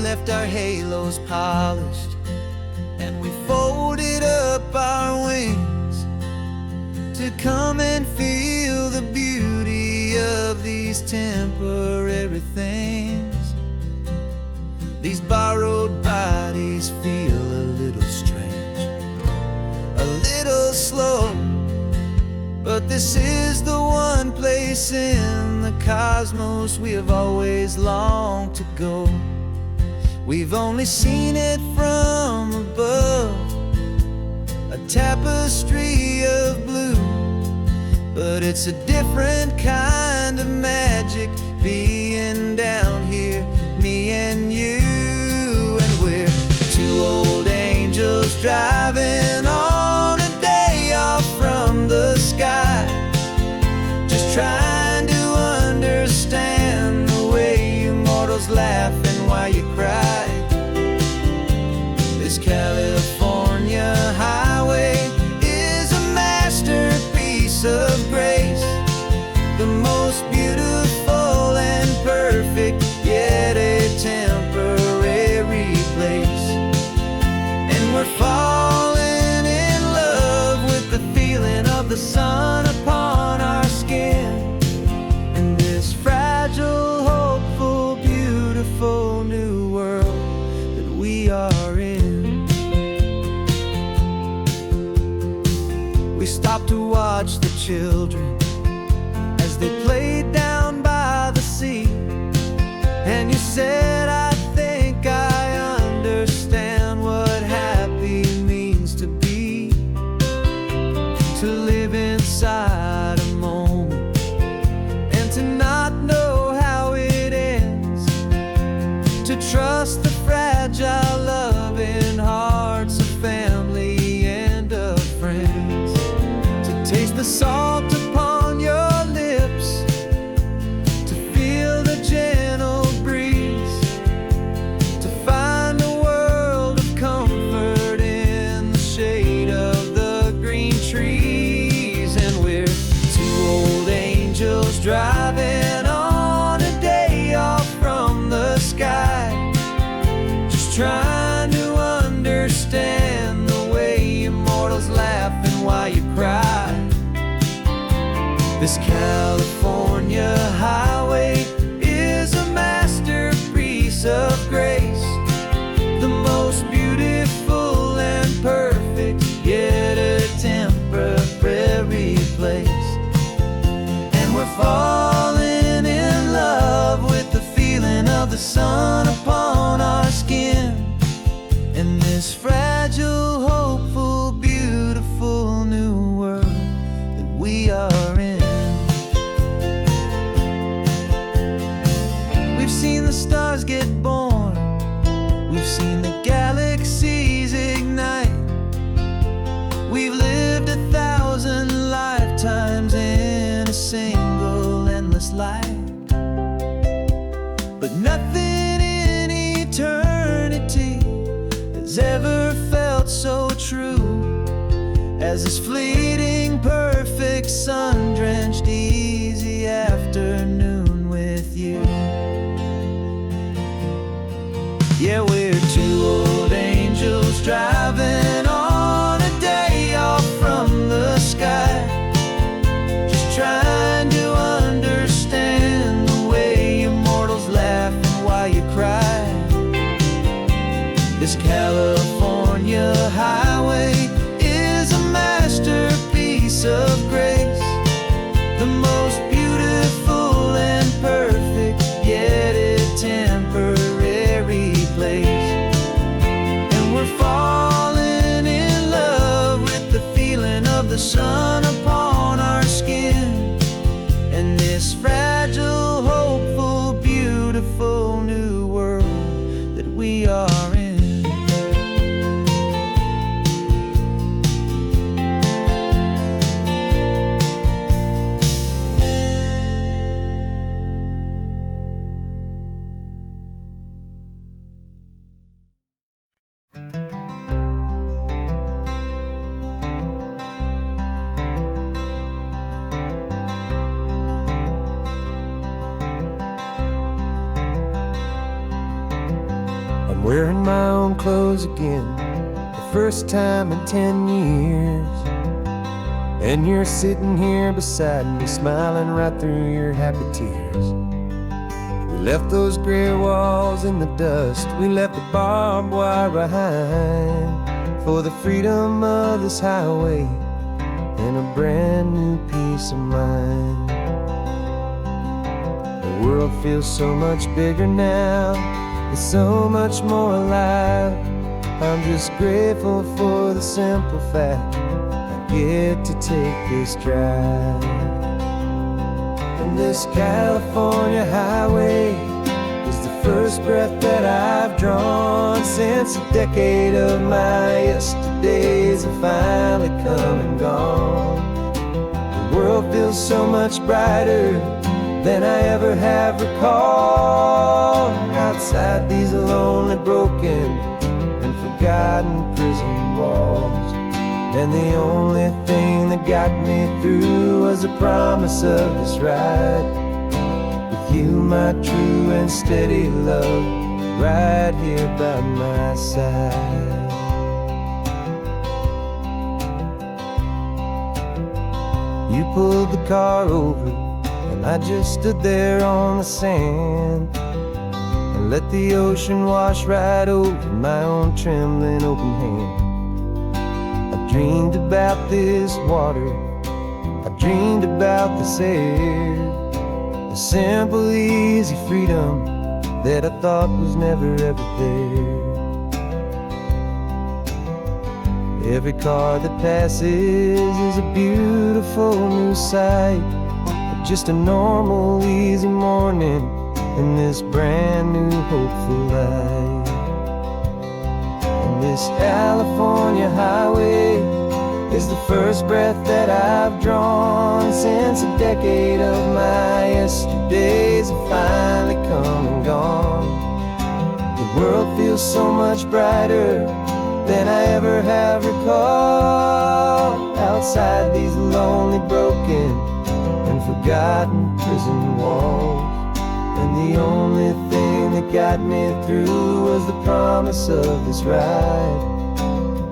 left our halos polished, and we folded up our wings to come and feel the beauty of these temporary things. These borrowed bodies feel a little strange, a little slow, but this is the one place in the cosmos we have always longed to go. We've only seen it from above, a tapestry of blue, but it's a different kind of magic being down here, me and you. And we're two old angels driving on a day off from the sky, just trying to understand the way you mortals laugh and why you cry. This California highway is a masterpiece of grace, the most beautiful and perfect, yet a temporary place. And we're falling in love with the feeling of the sun upon our skin, in this fragile, hopeful, beautiful new world that we are in. We stopped to watch the children as they played down by the sea, and you said, I think I understand what happy means to be, to live inside a moment and to not know how it ends, to trust the fragile loving hearts of family and of friends, to taste the salt upon your lips, to feel the gentle breeze, to find a world of comfort in the shade of the green trees. And we're two old angels driving on a day off from the sky, just trying to understand the way immortals laugh and why you cry. This California highway is a masterpiece of grace, the most beautiful and perfect, yet a temporary place. And we're falling in love with the feeling of the sun upon our skin, in this fragile, hopeful, beautiful new world that we are in. We've seen the stars get born, we've seen the galaxies ignite, we've lived 1,000 lifetimes in a single endless life, but nothing in eternity has ever felt so true as this fleeting, perfect, sun-drenched, easy afternoon with you. Yeah, we're two old angels driving on a day off from the sky, just trying to understand the way immortals laugh and why you cry. This California highway is a masterpiece of grace, the most beautiful and perfect, yet a temporary place. And we're falling in love with the feeling of the sun upon our skin, and this fragile, hopeful, beautiful new world that we are in. wearing my own clothes again, the first time in 10 years. And you're sitting here beside me, smiling right through your happy tears. We left those gray walls in the dust, we left the barbed wire behind, for the freedom of this highway and a brand new peace of mind. The world feels so much bigger now, it's so much more alive. I'm just grateful for the simple fact I get to take this drive. And this California highway is the first breath that I've drawn since a decade of my yesterdays have finally come and gone. The world feels so much brighter than I ever have recalled. Outside these lonely, broken, and forgotten prison walls. And the only thing that got me through was the promise of this ride with you, my true and steady love, right here by my side. You pulled the car over and I just stood there on the sand and let the ocean wash right over my own trembling open hand. I dreamed about this water, I dreamed about this air, the simple easy freedom that I thought was never ever there. Every car that passes is a beautiful new sight, just a normal easy morning in this brand new hopeful life. And this California highway is the first breath that I've drawn since a decade of my yesterdays have finally come and gone. The world feels so much brighter than I ever have recalled. Outside these lonely, broken, and forgotten prison walls. And the only thing that got me through was the promise of this ride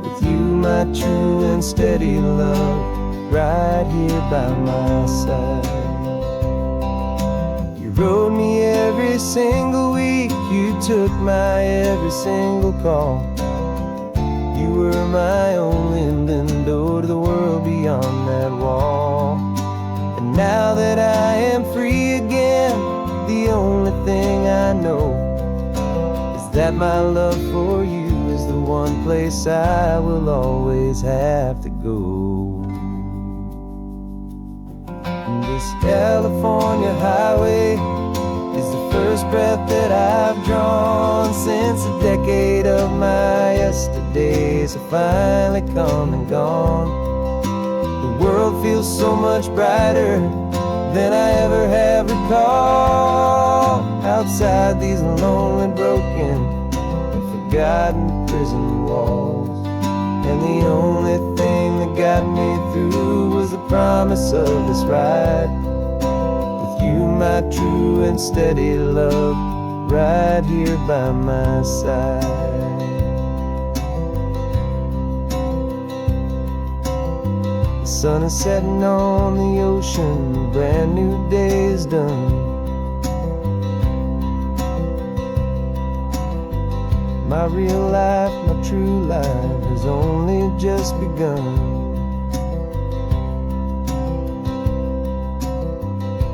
with you, my true and steady love, right here by my side. You rode me every single week, you took my every single call. You were my only window to the world beyond that wall. And now that I am free again, the only thing I know is that my love for you is the one place I will always have to go. And this California highway is the first breath that I've drawn since a decade of my yesterdays have finally come and gone. The world feels so much brighter than I ever have recalled. Outside these lonely, broken, and forgotten prison walls. And the only thing that got me through was the promise of this ride with you, my true and steady love, right here by my side. The sun is setting on the ocean, a brand new day is done. My real life, my true life has only just begun.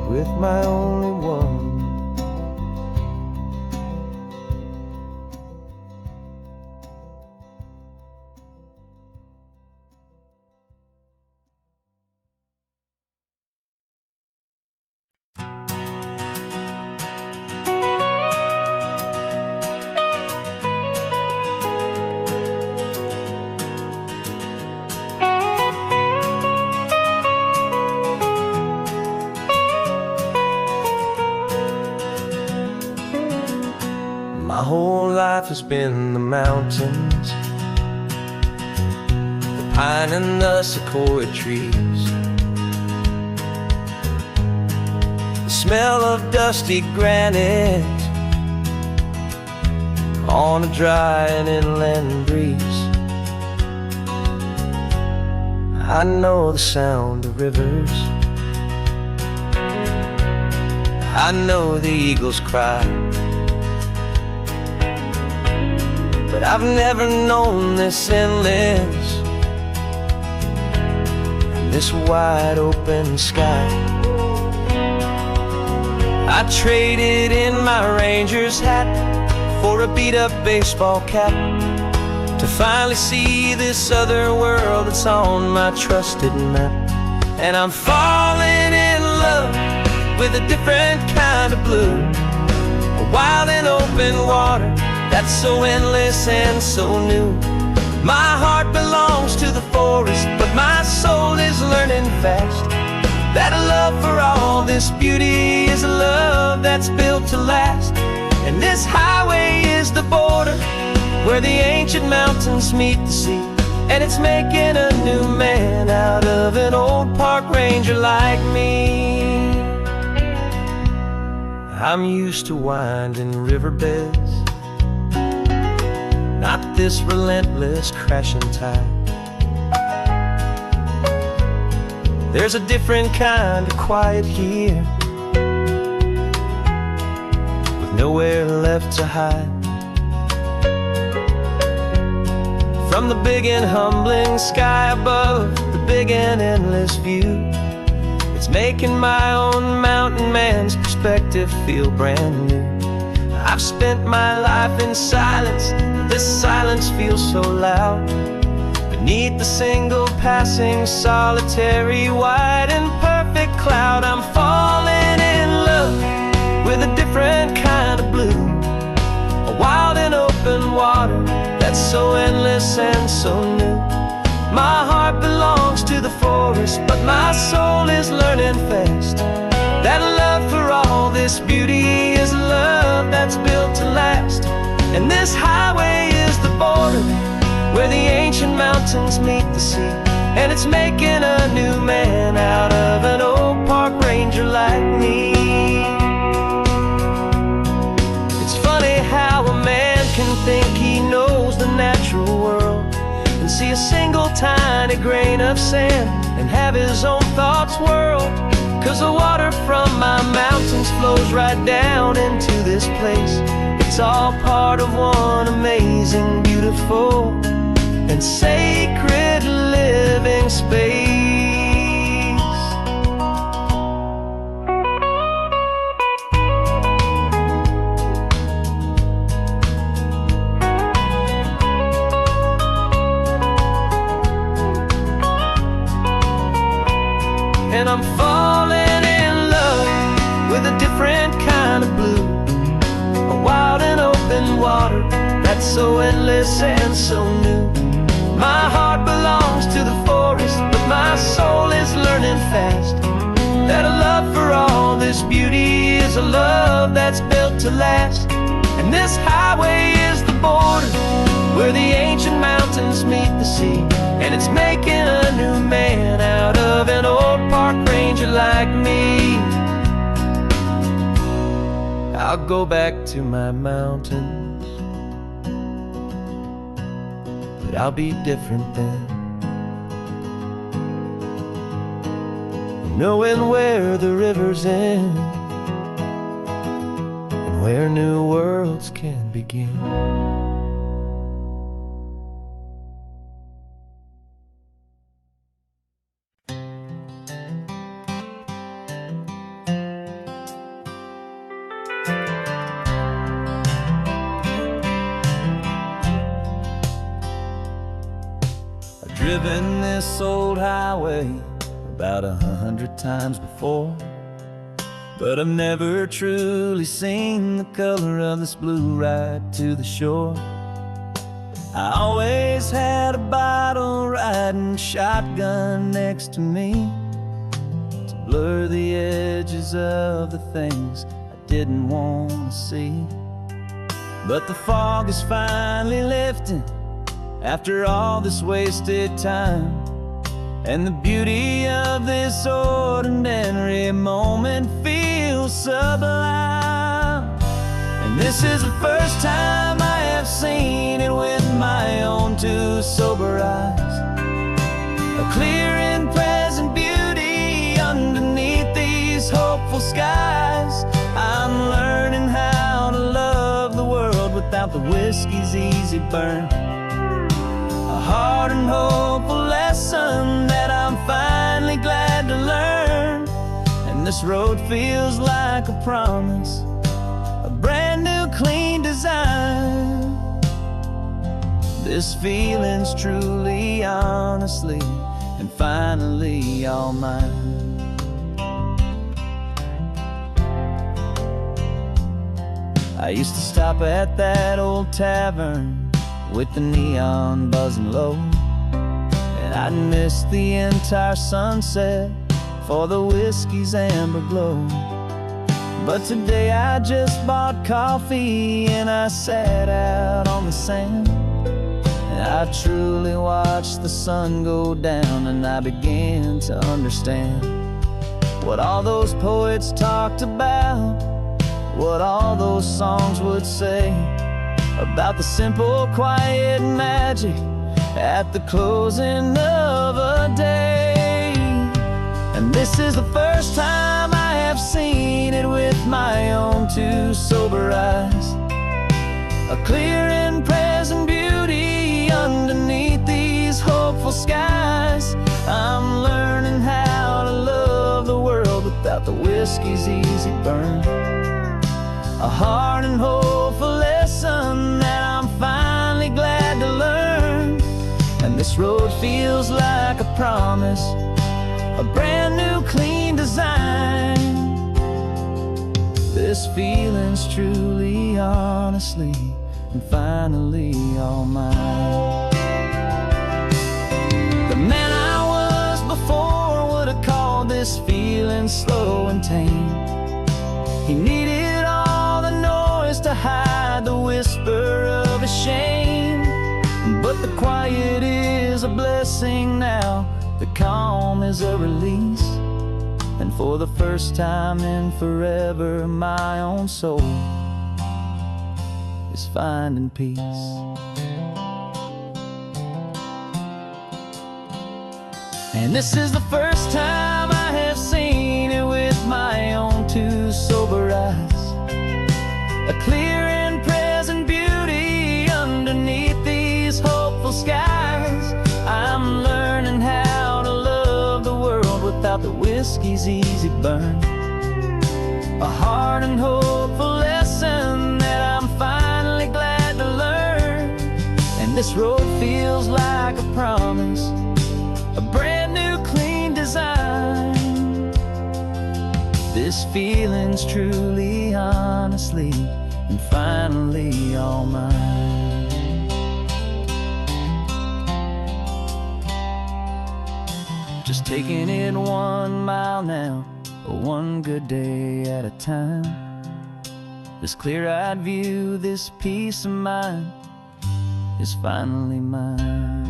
With my only one. My whole life has been the mountains, the pine and the sequoia trees, the smell of dusty granite on a dry and inland breeze. I know the sound of rivers, I know the eagles cry, but I've never known this endless, this wide open sky. I traded in my ranger's hat for a beat-up baseball cap to finally see this other world that's on my trusted map. And I'm falling in love with a different kind of blue, a wild and open water that's so endless and so new. My heart belongs to the forest, but my soul is learning fast that a love for all this beauty is a love that's built to last. And this highway is the border where the ancient mountains meet the sea, and it's making a new man out of an old park ranger like me. I'm used to winding riverbeds, not this relentless crashing tide. There's a different kind of quiet here, with nowhere left to hide. From the big and humbling sky above, the big and endless view, it's making my own mountain man's perspective feel brand new. I've spent my life in silence, this silence feels so loud. Beneath the single passing solitary white and perfect cloud, I'm falling in love with a different kind of blue, a wild and open water that's so endless and so new. My heart belongs to the forest, but my soul is learning fast that love for all this beauty is a love that's built to last. And this highway is the border where the ancient mountains meet the sea, and it's making a new man out of an old park ranger like me. It's funny how a man can think he knows the natural world and see a single tiny grain of sand and have his own thoughts whirled. 'Cause the water from my mountains flows right down into this place. It's all part of one amazing, beautiful, and sacred living space. And I'm falling in love with a different kind of blue, a wild and open water that's so endless and so new. My heart belongs to the forest, but my soul is learning fast that a love for all this beauty is a love that's built to last. And this highway is the border where the ancient mountains meet the sea, and it's making a new man out of an old park ranger like me. I'll go back to my mountains, but I'll be different then, knowing where the rivers end and where new worlds can begin. Driven this old highway about 100 times before, but I've never truly seen the color of this blue right to the shore. I always had a bottle riding shotgun next to me to blur the edges of the things I didn't want to see. But the fog is finally lifting after all this wasted time, and the beauty of this ordinary moment feels sublime. And this is the first time I have seen it with my own two sober eyes. A clear and present beauty underneath these hopeful skies. I'm learning how to love the world without the whiskey's easy burn. A hard and hopeful lesson that I'm finally glad to learn. And this road feels like a promise, a brand new clean design. This feeling's truly, honestly, and finally all mine. I used to stop at that old tavern with the neon buzzing low, and I'd miss the entire sunset for the whiskey's amber glow. But today I just bought coffee and I sat out on the sand, and I truly watched the sun go down, and I began to understand what all those poets talked about, what all those songs would say about the simple, quiet magic at the closing of a day. And this is the first time I have seen it with my own two sober eyes. A clear and present beauty underneath these hopeful skies. I'm learning how to love the world without the whiskey's easy burn. A hard and hopeful lesson that I'm finally glad to learn. And this road feels like a promise, a brand new clean design. This feeling's truly, honestly, and finally all mine. The man I was before would have called this feeling slow and tame. He needed all the noise to hide the whisper of his shame. But the quiet is a blessing now, the calm is a release. And for the first time in forever, my own soul is finding peace. And this is the first time I have seen it with my own two sober eyes. A clear and present beauty underneath these hopeful skies. I'm learning how to love the world without the whiskey's easy burn. A hard and hopeful lesson that I'm finally glad to learn. And this road feels like a promise, a brand new clean design. This feeling's truly, honestly, and finally all mine. Just taking it 1 mile now, one good day at a time. This clear-eyed view, this peace of mind is finally mine.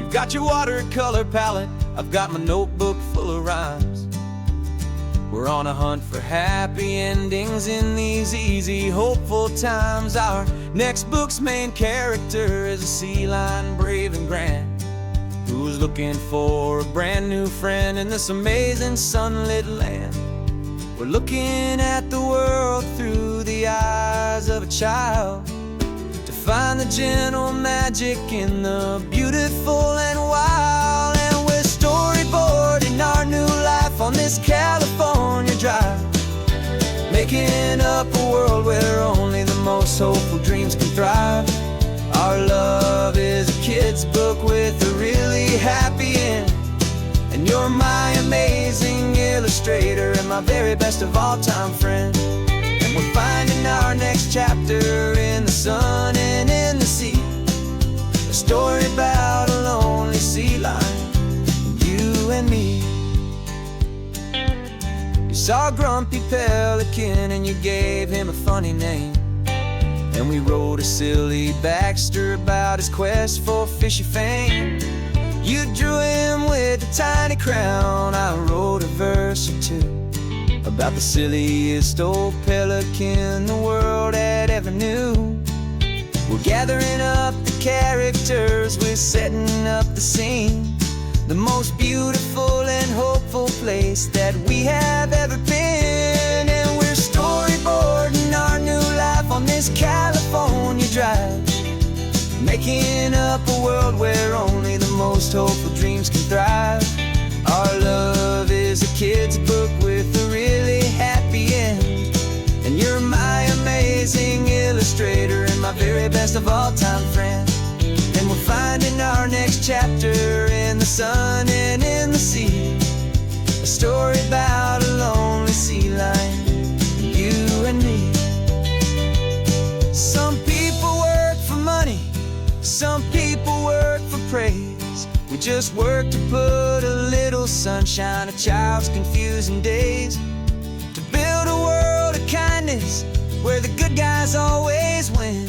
Got your watercolor palette, I've got my notebook full of rhymes. We're on a hunt for happy endings in these easy, hopeful times. Our next book's main character is a sea lion, brave and grand, who's looking for a brand new friend in this amazing sunlit land. We're looking at the world through the eyes of a child, to find the gentle magic in the beautiful and wild. And we're storyboarding our new life on this California drive, making up a world where only the most hopeful dreams can thrive. Our love is a kid's book with a really happy end, and you're my amazing illustrator and my very best of all time friend. And we're finding our next chapter in the sun and in the sea, a story about a lonely sea lion, you and me. saw a grumpy pelican and you gave him a funny name. And we wrote a silly Baxter about his quest for fishy fame. You drew him with a tiny crown, I wrote a verse or two about the silliest old pelican the world had ever knew. We're gathering up the characters, we're setting up the scene, the most beautiful and hopeful place that we have ever been. And we're storyboarding our new life on this California drive, making up a world where only the most hopeful dreams can thrive. Our love is a kid's book with a really happy end, and you're my amazing illustrator and my very best of all-time friend. And we're finding our next chapter in the sun and in the sea, a story about a lonely sea lion, you and me. Some people work for money, some people work for praise. We just work to put a little sunshine in a child's confusing days, to build a world of kindness where the good guys always win,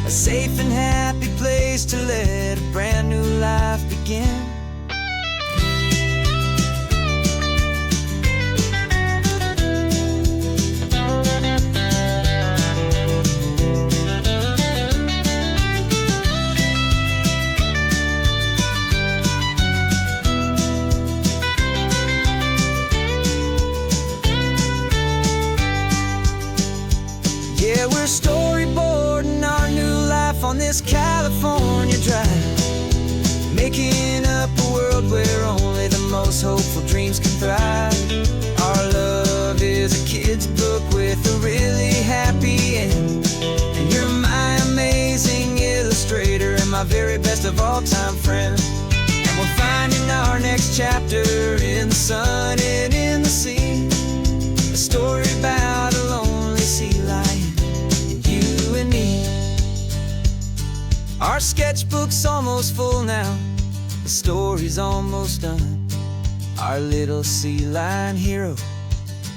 a safe and happy place to let a brand new life begin. Yeah, we're storyboarding our new life on this California drive, making up a world where only the most hopeful dreams can thrive. Our love is a kid's book with a really happy end, and you're my amazing illustrator and my very best of all-time friend. And we're finding our next chapter in the sun and in the sea, a story about a lonely sea lion, you and me. Our sketchbook's almost full now, the story's almost done. Our little sea lion hero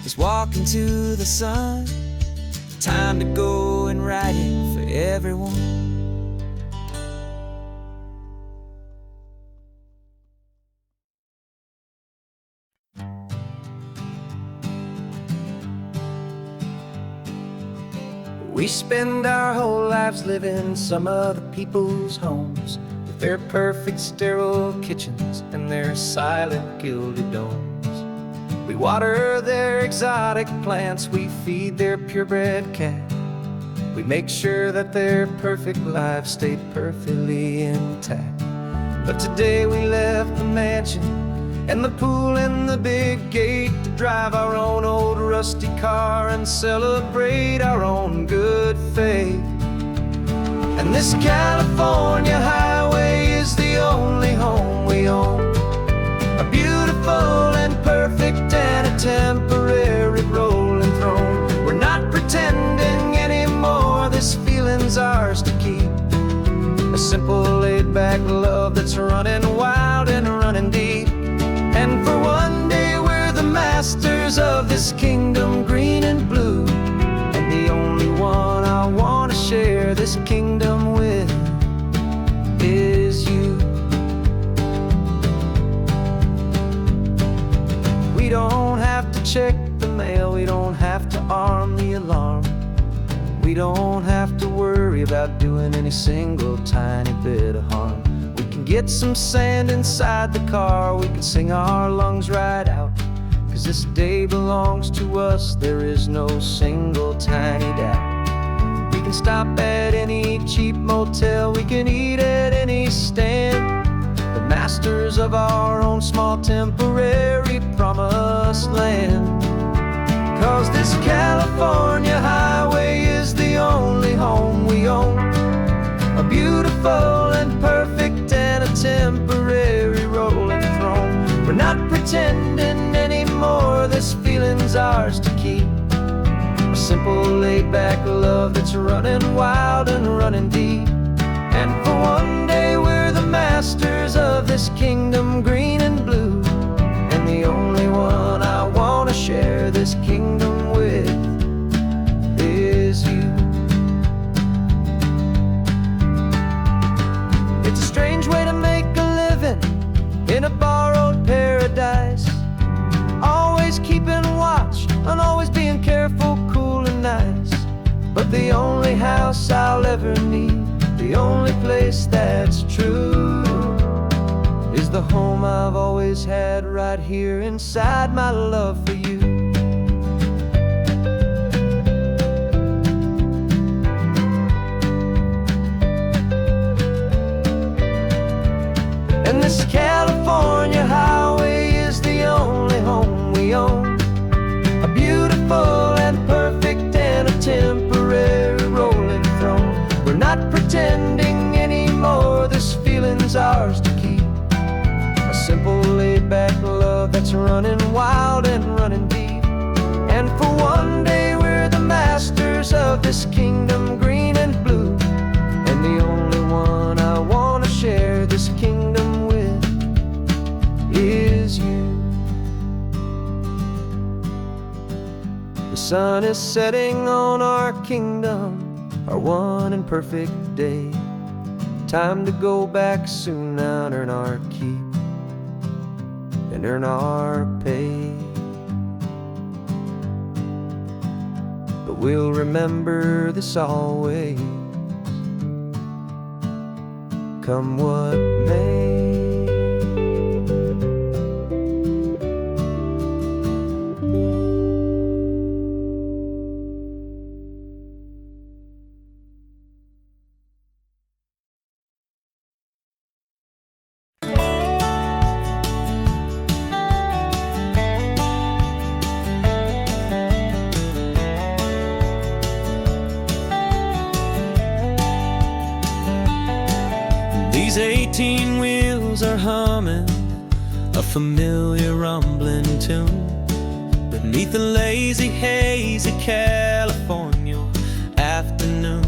is walking to the sun. Time to go and write it for everyone. We spend our whole lives living some other people's homes, with their perfect sterile kitchens and their silent gilded domes. We water their exotic plants, we feed their purebred cat. We make sure that their perfect lives stay perfectly intact. But today we left the mansion and the pool and the big gate to drive our own old rusty car and celebrate our own good faith. And this California highway is the only home we own, a beautiful and perfect and a temporary rolling throne. We're not pretending anymore, this feeling's ours to keep, a simple laid-back love that's running wild and running deep. And for one day we're the masters of this kingdom green and blue, and the only one I want to share this kingdom with is you. We don't have to check the mail, we don't have to arm the alarm, we don't have to worry about doing any single tiny bit of harm. We can get some sand inside the car, we can sing our lungs right out, 'cause this day belongs to us, there is no single tiny doubt. We can stop at any cheap motel, we can eat at any stand, the masters of our own small temporary promised land. 'Cause this California highway is the only home we own, a beautiful and perfect and a temporary rolling throne. We're not pretending anymore, this feeling's ours to keep, a simple laid-back love that's running wild and running deep. And for one day we're the masters of this kingdom green and blue, and the only one I want to share this But the only house I'll ever need, the only place that's true, is the home I've always had right here inside my love for you. And this California highway is the only home we own, a beautiful and perfect and a temporary rolling throne. We're not pretending anymore, this feeling's ours to keep, a simple laid-back love that's running wild and running deep. And for one day we're the masters of this kingdom green and blue, and the only one I want to share this kingdom with is you. The sun is setting on our kingdom, our one and perfect day. Time to go back soon now and earn our keep and earn our pay. But we'll remember this always, come what may. These 18 wheels are humming a familiar rumbling tune beneath the lazy haze of California afternoon.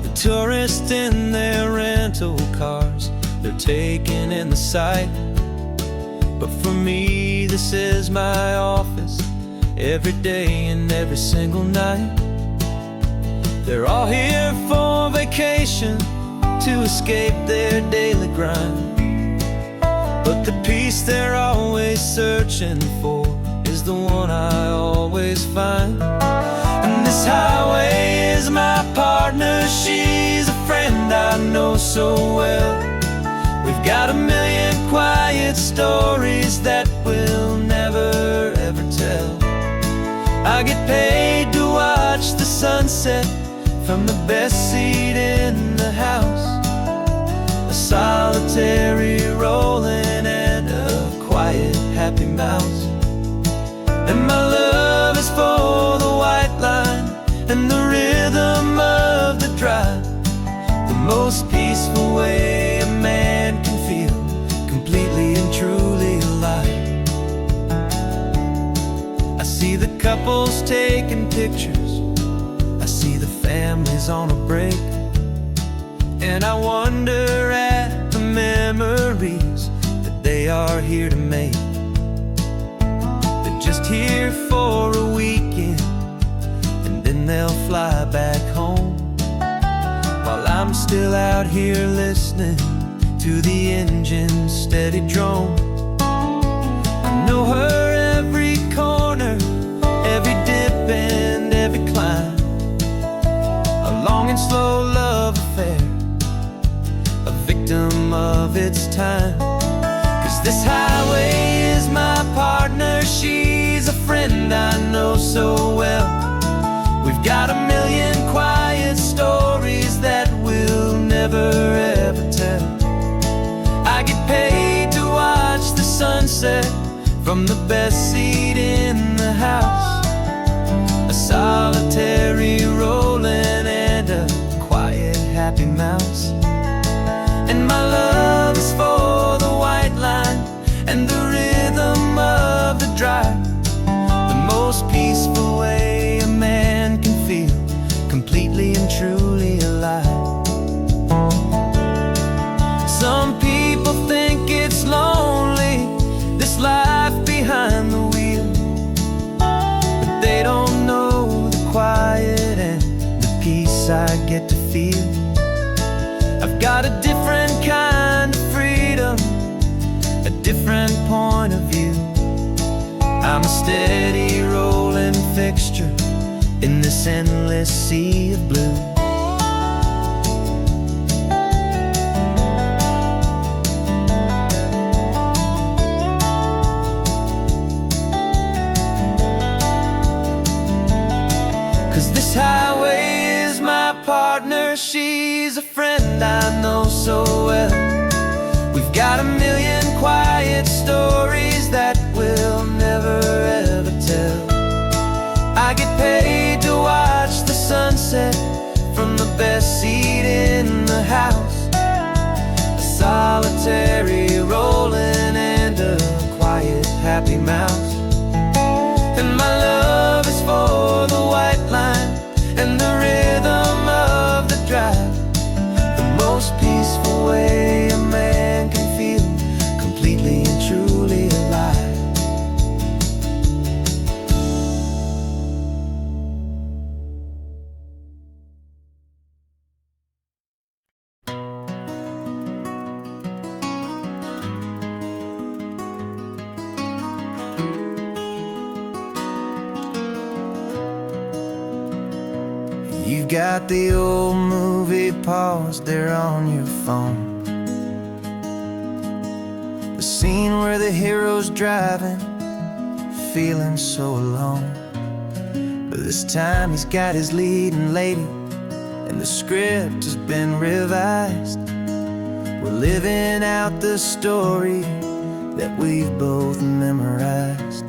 The tourists in their rental cars, they're taking in the sight. But for me, this is my office every day and every single night. They're all here for vacation, to escape their daily grind. But the peace they're always searching for is the one I always find. And this highway is my partner, she's a friend I know so well. We've got a million quiet stories that we'll never ever tell. I get paid to watch the sunset from the best seat in the house, a solitary rolling and a quiet happy mouse. And my love is for the white line and the rhythm of the drive, the most peaceful way a man can feel completely and truly alive. I see the couples taking pictures, I see the families on a break, and I wonder at the memories that they are here to make. They're just here for a weekend and then they'll fly back home, while I'm still out here listening to the engine's steady drone. I know her every corner, every dip and every climb, a long and slow love affair, a victim of its time. 'Cause this highway is my partner, she's a friend I know so well. We've got a million quiet stories that we'll never ever tell. I get paid to watch the sunset from the best seat in the house, a solitary rolling and a quiet happy mouse. And my love is for the white line and the rhythm of the drive, the most peaceful way a man can feel completely and truly alive. Some people think it's lonely, this life behind the wheel, but they don't know the quiet and the peace I get to feel. I've got a different kind of freedom, a different point of view. I'm a steady rolling fixture in this endless sea of blue. Cause this highway is my partner, she's a friend I know so well. We've got a million quiet stories that we'll never ever tell. I get paid to watch the sunset from the best seat in the house. A solitary rolling and a quiet happy mouse. And my love is for the white line and the rhythm of the drive. The most peaceful way a man can feel completely and truly alive. You've got the old movie paused there on your phone, the scene where the hero's driving, feeling so alone. But this time he's got his leading lady, and the script has been revised. We're living out the story that we've both memorized.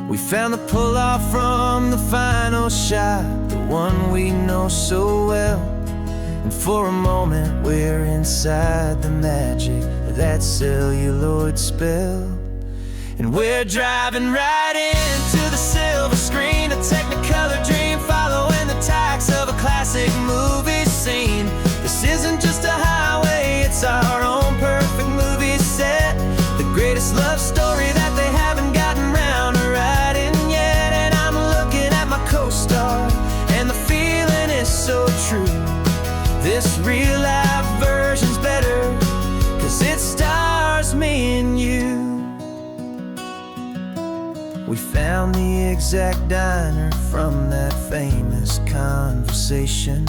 We found the pull-off from the final shot, the one we know so well. And for a moment we're inside the magic of that celluloid spell. And we're driving right into the silver screen, a technicolor dream following the tacks of a classic movie scene. This isn't just a highway, it's our own perfect movie set. The greatest love story that they haven't gotten round to writing yet. And I'm looking at my co-star, and the feeling is so true. This real life version's better, cause it stars me and you. We found the exact diner from that famous conversation,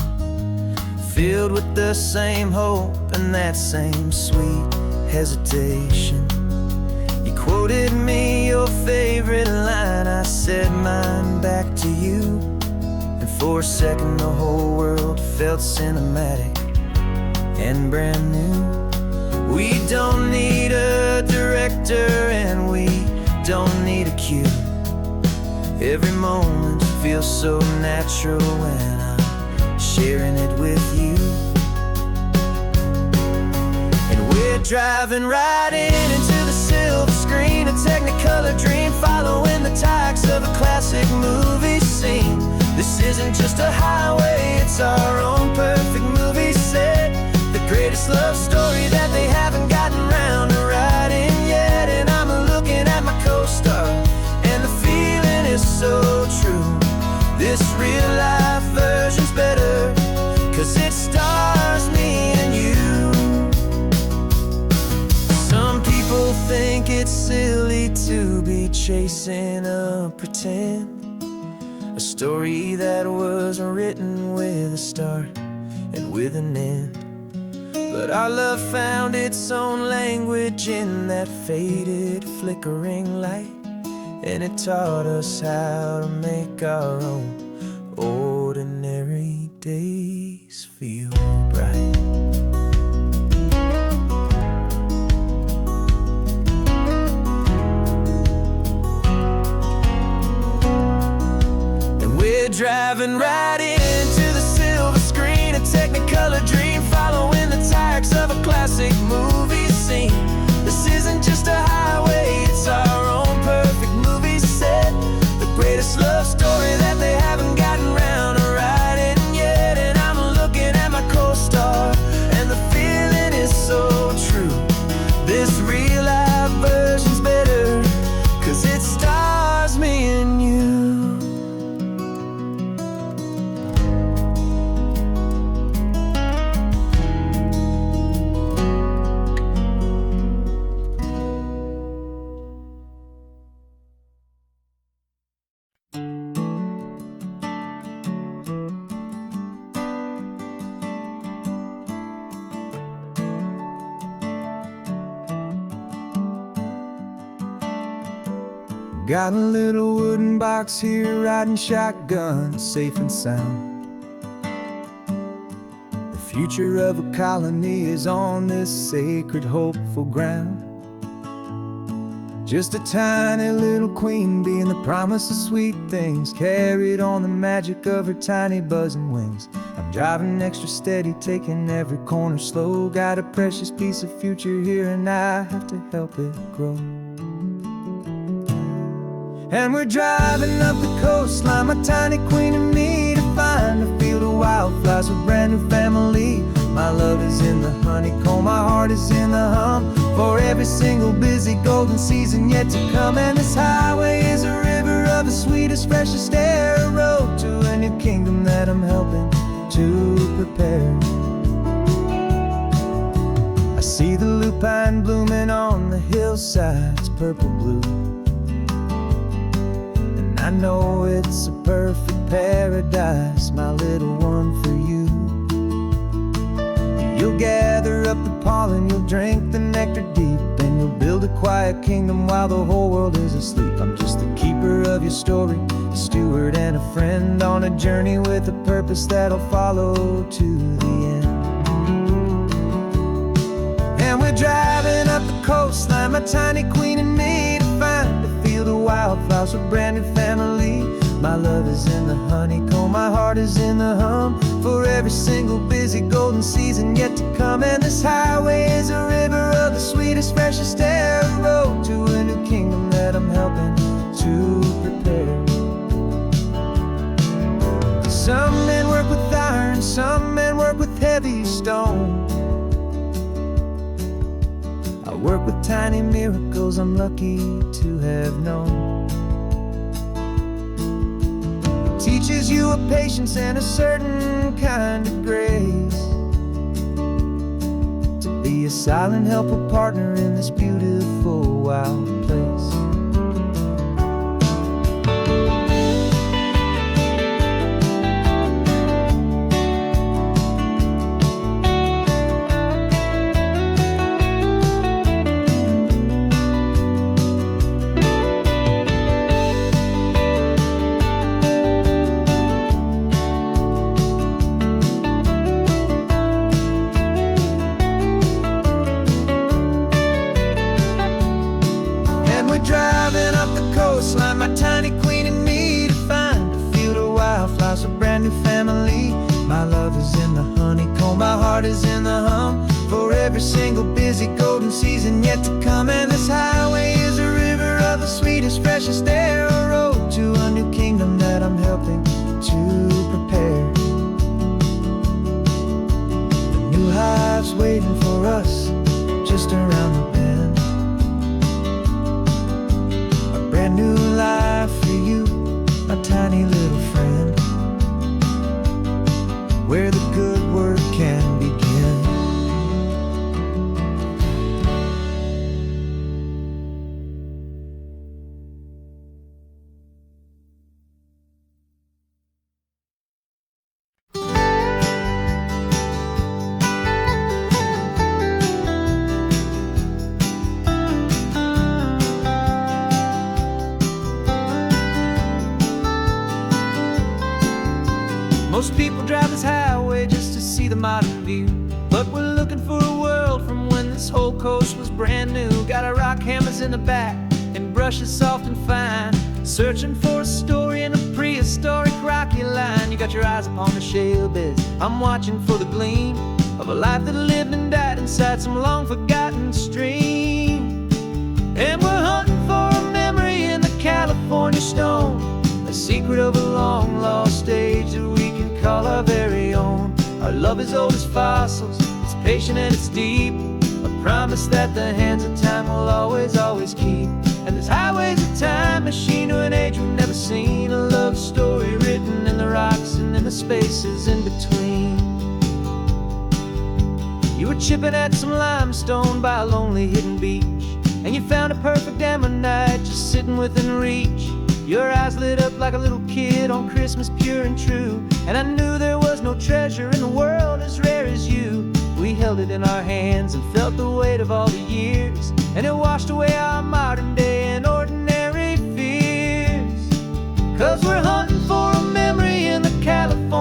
filled with the same hope and that same sweet hesitation. You quoted me your favorite line, I said mine back to you. And for a second the whole world felt cinematic and brand new. We don't need a director and we don't need a cue. Every moment feels so natural when I'm sharing it with you. And we're driving right into the silver screen, a technicolor dream following the tacks of a classic movie scene. This isn't just a highway, it's our own perfect movie set. The greatest love story that they haven't gotten round to writing yet. And I'm looking at my co-star, and the feeling is so true. This real life version's better, cause it stars me and you. Some people think it's silly to be chasing a pretend, a story that was written with a start and with an end. But our love found its own language in that faded, flickering light, and it taught us how to make our own ordinary days feel bright. And we're driving right into the silver screen, a technicolor dream following the tacks of a classic movie scene. This isn't just a highway, it's our own perfect movie set. The greatest love story that they haven't gotten round to writing yet. And I'm looking at my Got a little wooden box here, riding shotgun, safe and sound. The future of a colony is on this sacred, hopeful ground. Just a tiny little queen bee, and the promise of sweet things, carried on the magic of her tiny buzzing wings. I'm driving extra steady, taking every corner slow. Got a precious piece of future here, and I have to help it grow. And we're driving up the coastline, my tiny queen and me, to find a field of wildflowers with brand new family. My love is in the honeycomb, my heart is in the hum, for every single busy golden season yet to come. And this highway is a river of the sweetest, freshest air, a road to a new kingdom that I'm helping to prepare. I see the lupine blooming on the hillsides, purple blue, and I know it's a perfect paradise, my little one, for you. You'll gather up the pollen, you'll drink the nectar deep, and you'll build a quiet kingdom while the whole world is asleep. I'm just the keeper of your story, a steward and a friend, on a journey with a purpose that'll follow to the end. And we're driving up the coastline, my tiny queen and me, to find a field of wildflowers with brand new family. My love is in the honeycomb, my heart is in the hum, for every single busy golden season yet to come. And this highway is a river of the sweetest, freshest air, a road to a new kingdom that I'm helping to prepare. Some men work with iron, some men work with heavy stone. I work with tiny miracles I'm lucky to have known. Teaches you a patience and a certain kind of grace, to be a silent, helpful partner in this beautiful, wild place. Driving up the coastline, my tiny queen and me, to find a field of wildflowers, a brand new family. My love is in the honeycomb, my heart is in the hum, for every single busy golden season yet to come. And this highway is a river of the sweetest, freshest air, a road to a new kingdom that I'm helping to prepare. The new hive's waiting for us just around the bend. Brand new life for you, my tiny little friend, where the good work can begin. Most people drive this highway just to see the modern view, but we're looking for a world from when this whole coast was brand new. Got our rock hammers in the back and brushes soft and fine, searching for a story in a prehistoric rocky line. You got your eyes upon the shale beds, I'm watching for the gleam of a life that lived and died inside some long forgotten stream. And we're hunting for a memory in the California stone, a secret of a long lost age that we can call our very own. Our love is old as fossils, it's patient and it's deep, a promise that the hands of time will always, always keep. And this highway's a time machine to an age we've never seen, a love story written in the rocks and in the spaces in between. You were chipping at some limestone by a lonely hidden beach, and you found a perfect ammonite just sitting within reach. Your eyes lit up like a little kid on Christmas, pure and true, and I knew there was no treasure in the world as rare as you. We held it in our hands and felt the weight of all the years, and it washed away our modern day and ordinary fears.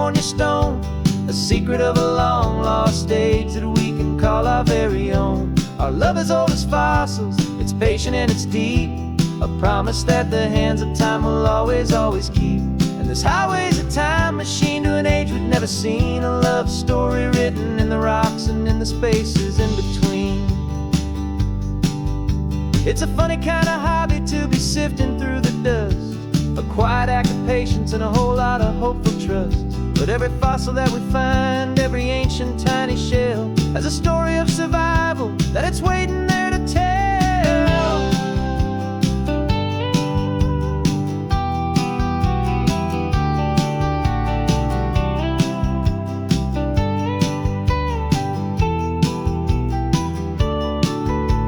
California stone, a secret of a long-lost age that we can call our very own. Our love is old as fossils, it's patient and it's deep, a promise that the hands of time will always, always keep. And this highway's a time machine to an age we've never seen, a love story written in the rocks and in the spaces in between. It's a funny kind of hobby to be sifting through the dust, a quiet act of patience and a whole lot of hopeful trust. But every fossil that we find, every ancient tiny shell, has a story of survival that it's waiting there to tell.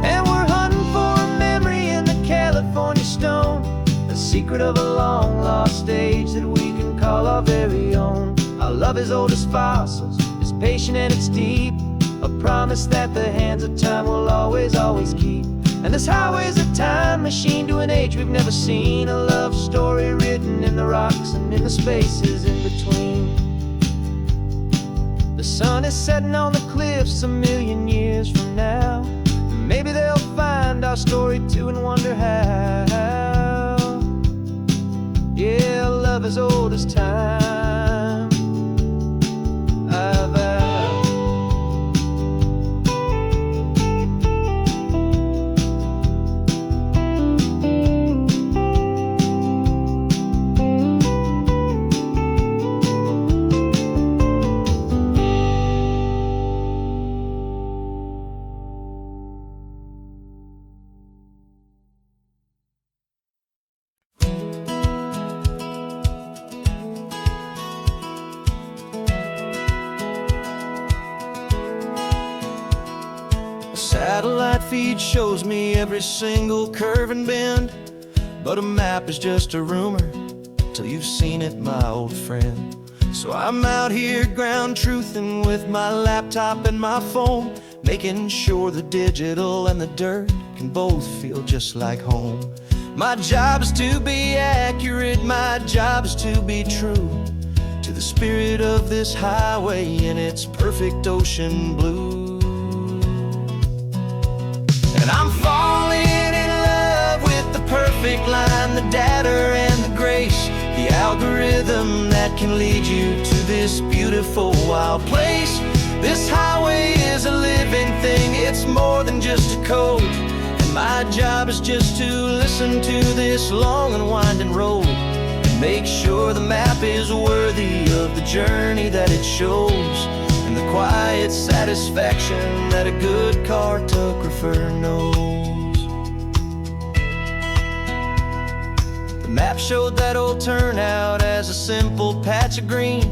And we're hunting for a memory in the California stone, a secret of a long-lost age that we can call our very own. Our love is old as fossils, it's patient and it's deep, a promise that the hands of time will always, always keep. And this highway's a time machine to an age we've never seen, a love story written in the rocks and in the spaces in between. The sun is setting on the cliffs a million years from now, and maybe they'll find our story too and wonder how. Yeah, love is old as time. Satellite feed shows me every single curve and bend, but a map is just a rumor till you've seen it, my old friend. So I'm out here ground truthing with my laptop and my phone, making sure the digital and the dirt can both feel just like home. My job is to be accurate, my job is to be true to the spirit of this highway in its perfect ocean blue. And I'm falling in love with the perfect line, the data and the grace, the algorithm that can lead you to this beautiful wild place. This highway is a living thing, it's more than just a code. And my job is just to listen to this long and winding road and make sure the map is worthy of the journey that it shows, and the quiet satisfaction that a good cartographer knows. The map showed that old turnout as a simple patch of green,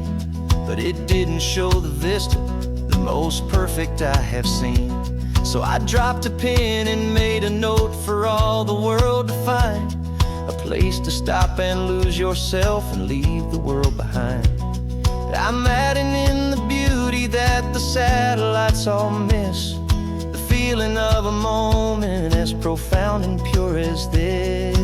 but it didn't show the vista, the most perfect I have seen. So I dropped a pin and made a note for all the world to find, a place to stop and lose yourself and leave the world behind. I'm adding in the beauty that the satellites all miss, the feeling of a moment as profound and pure as this.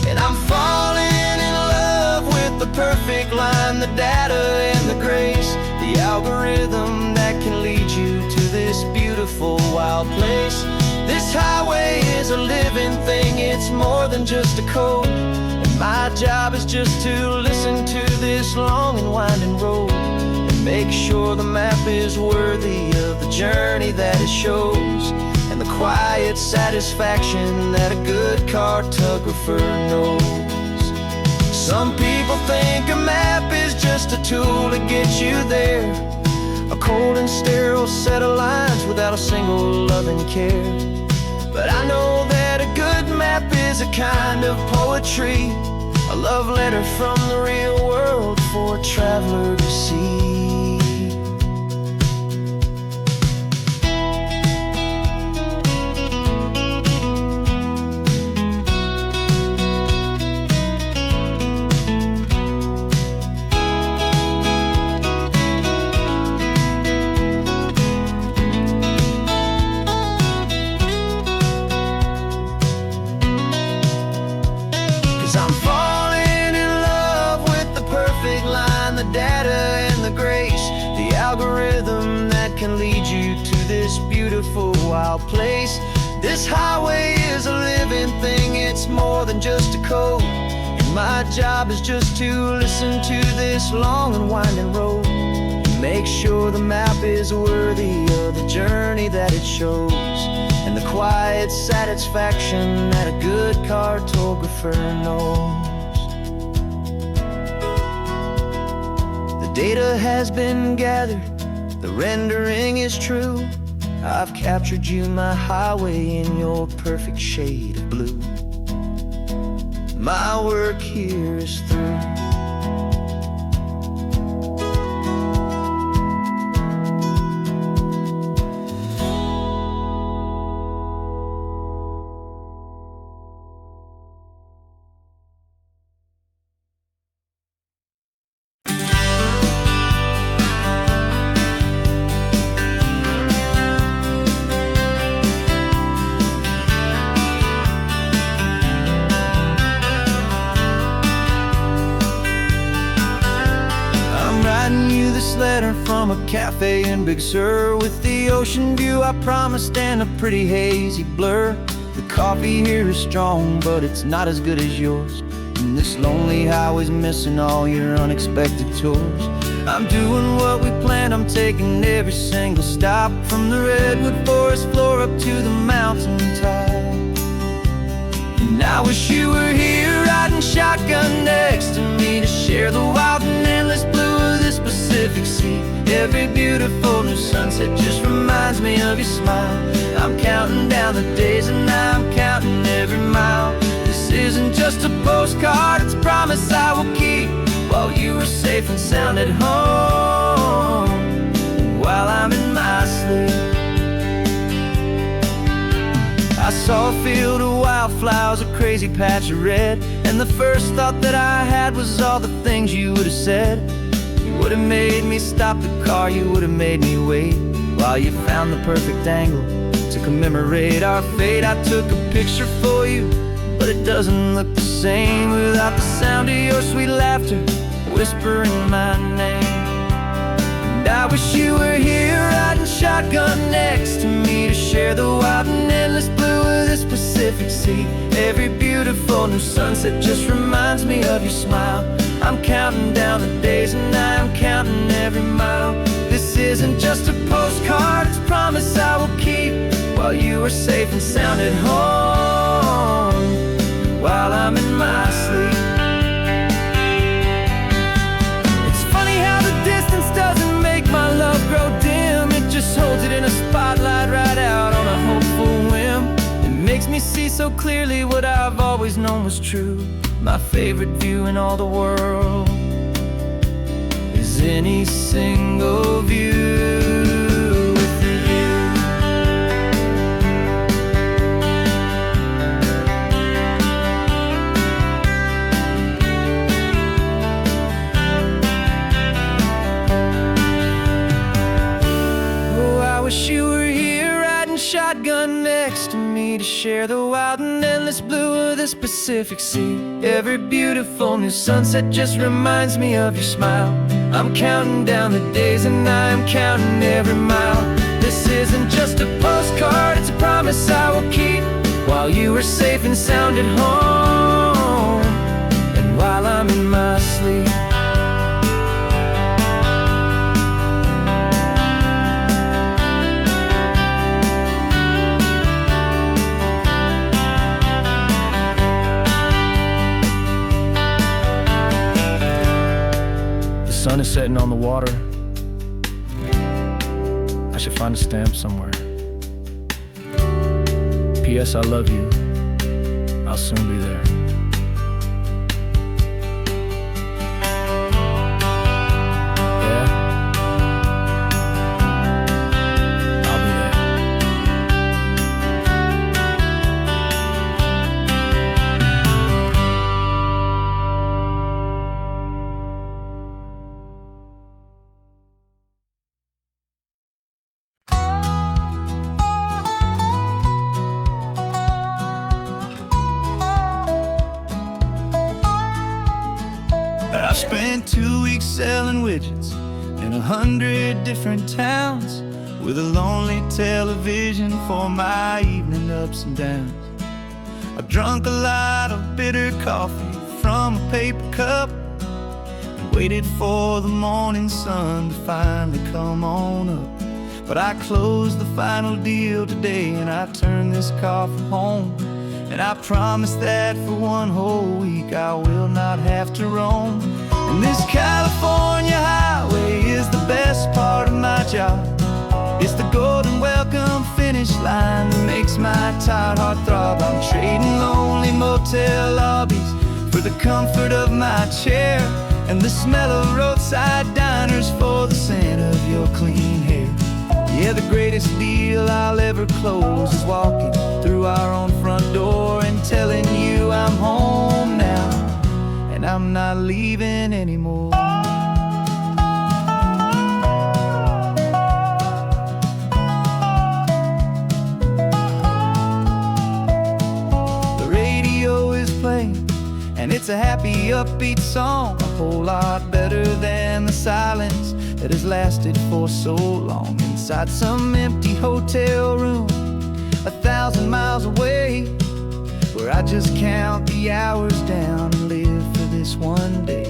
And I'm falling in love with the perfect line, the data and the grace, the algorithm that can lead you to this beautiful wild place. This highway is a living thing, it's more than just a code. My job is just to listen to this long and winding road and make sure the map is worthy of the journey that it shows, and the quiet satisfaction that a good cartographer knows. Some people think a map is just a tool to get you there, a cold and sterile set of lines without a single loving care. But I know that a good map is a kind of poetry, a love letter from the real world for a traveler to see. beautiful, wild place. This highway is a living thing, it's more than just a code. And my job is just to listen to this long and winding road, and make sure the map is worthy of the journey that it shows, and the quiet satisfaction that a good cartographer knows. The data has been gathered, the rendering is true. I've captured you, my highway, in your perfect shade of blue. My work here is through. Letter from a cafe in Big Sur, with the ocean view I promised and a pretty hazy blur. The coffee here is strong, but it's not as good as yours, and this lonely highway's missing all your unexpected tours. I'm doing what we planned, I'm taking every single stop, from the redwood forest floor up to the mountain top. And I wish you were here riding shotgun next to me, to share the wild and endless blue of this Pacific Sea. Every beautiful new sunset just reminds me of your smile. I'm counting down the days and I'm counting every mile. This isn't just a postcard, it's a promise I will keep, while you are safe and sound at home, while I'm in my sleep. I saw a field of wildflowers, a crazy patch of red, and the first thought that I had was all the things you would have said. You would have made me stop the car, you would have made me wait, while you found the perfect angle to commemorate our fate. I took a picture for you, but it doesn't look the same without the sound of your sweet laughter whispering my name. And I wish you were here riding shotgun next to me, to share the wild and endless blue of this Pacific Sea. Every beautiful new sunset just reminds me of your smile. I'm counting down the days and I'm counting every mile. This isn't just a postcard, it's a promise I will keep, while you are safe and sound at home, while I'm in my sleep. It's funny how the distance doesn't make my love grow dim, it just holds it in a spotlight right out on a hopeful whim. It makes me see so clearly what I've always known was true. My favorite view in all the world is any single view with you. Oh, I wish you were here riding shotgun next to me, to share the wild and endless blue of this Pacific Sea. Every beautiful new sunset just reminds me of your smile. I'm counting down the days and I'm counting every mile. This isn't just a postcard, it's a promise I will keep, while you are safe and sound at home, and while I'm in my sleep. The sun is setting on the water. I should find a stamp somewhere. P.S. I love you. I'll soon be there. Yeah? I'll be there. I spent 2 weeks selling widgets in 100 different towns, with a lonely television for my evening ups and downs. I've drunk a lot of bitter coffee from a paper cup and waited for the morning sun to finally come on up. But I closed the final deal today and I turned this car from home. And I promise that for one whole week I will not have to roam. And this California highway is the best part of my job. It's the golden welcome finish line that makes my tired heart throb. I'm trading lonely motel lobbies for the comfort of my chair and the smell of roadside diners for the scent of your clean hair. Yeah, the greatest deal I'll ever close is walking through our own front door and telling you I'm home now, and I'm not leaving anymore. The radio is playing, and it's a happy, upbeat song, a whole lot better than the silence that has lasted for so long. Inside some empty hotel room 1,000 miles away, where I just count the hours down and live for this one day.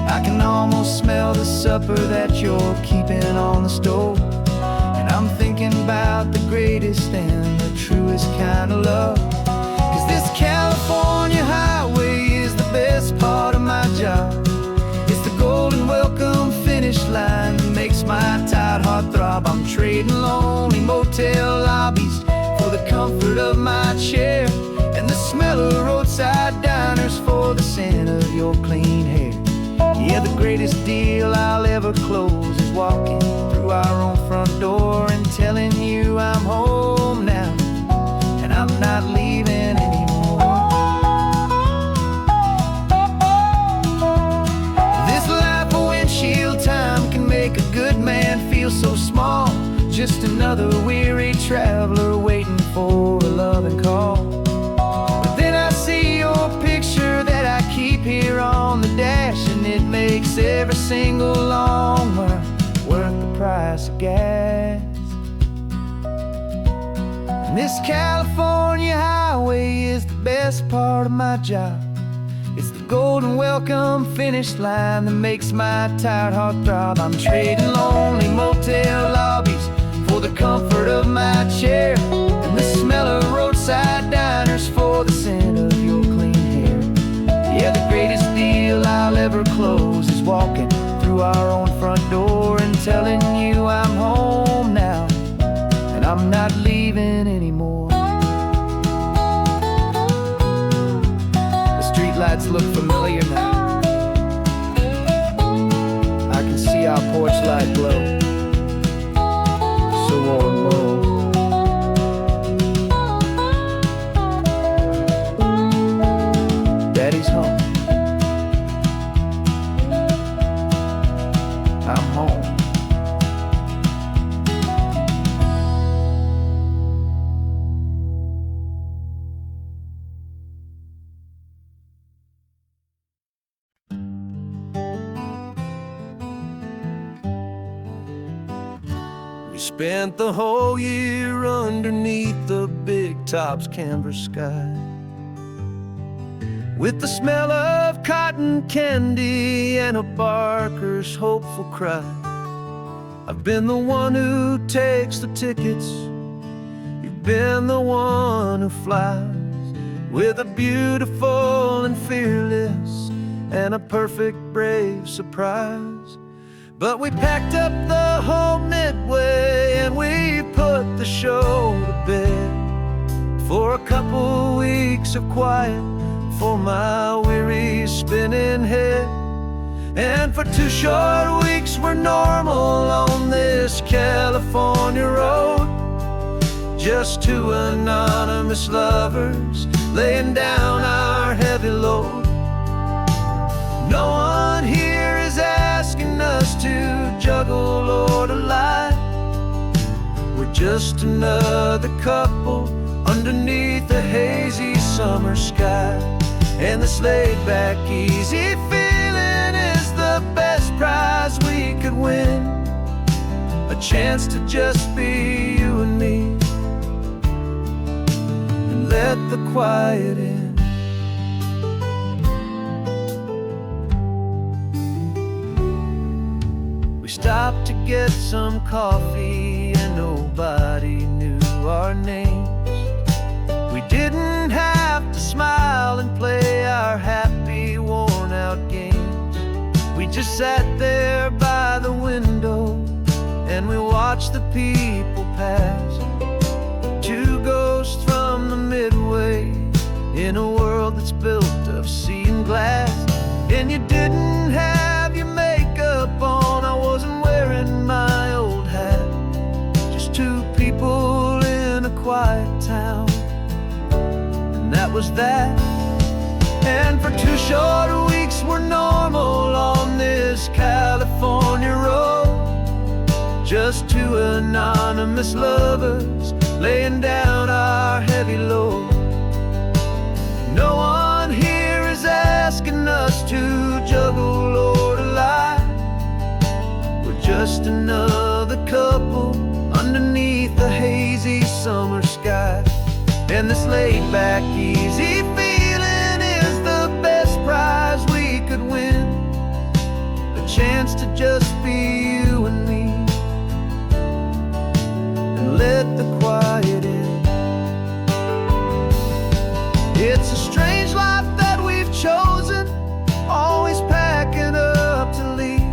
I can almost smell the supper that you're keeping on the stove, and I'm thinking about the greatest and the truest kind of love. 'Cause this California highway is the best part of my job. It's the golden welcome finish line that makes my tired heart throb. I'm trading lonely motel lobbies for the comfort of my chair and the smell of roadside diners for the scent of your clean hair. Yeah, the greatest deal I'll ever close is walking through our own front door and telling you I'm home now, and I'm not leaving anymore. This life of windshield time can make a good man feel so small, just another weary traveler waiting for a loving call. But then I see your picture that I keep here on the dash, and it makes every single long mile worth the price of gas. And this California highway is the best part of my job. It's the golden welcome finish line that makes my tired heart throb. I'm trading lonely motel lobbies for the comfort of my chair and the smell of roadside diners for the scent of your clean hair. Yeah, the greatest deal I'll ever close is walking through our own front door and telling you I'm home now, and I'm not leaving anymore. The streetlights look familiar now. I can see our porch light glow, so warm, low. Daddy's home. I'm home. We spent the whole year underneath the big top's canvas sky, with the smell of cotton candy and a barker's hopeful cry. I've been the one who takes the tickets, you've been the one who flies, with a beautiful and fearless and a perfect brave surprise. But we packed up the whole midway and we put the show to bed for a couple weeks of quiet for my weary spinning head. And for 2 short weeks we're normal on this California road, just 2 anonymous lovers laying down our heavy load. No one here is asking us to juggle or to lie. We're just another couple underneath a hazy summer sky. And this laid-back, easy feeling is the best prize we could win. A chance to just be you and me, and let the quiet in. We stopped to get some coffee and nobody knew our names. We didn't have to smile and play our happy, worn-out games. We just sat there by the window and we watched the people pass. Two ghosts from the Midway in a world that's built of sea and glass. And you didn't have your makeup on, I wasn't wearing my old hat. Just two people in a quiet town, and that was that. And for 2 short weeks we're normal on this California road, just two anonymous lovers laying down our heavy load. No one here is asking us to juggle or to lie. We're just another couple underneath the hazy summer sky. And this laid-back, easy feeling is the best prize we could win, a chance to just be you and me, and let the quiet in. It's a strange life that we've chosen, always packing up to leave.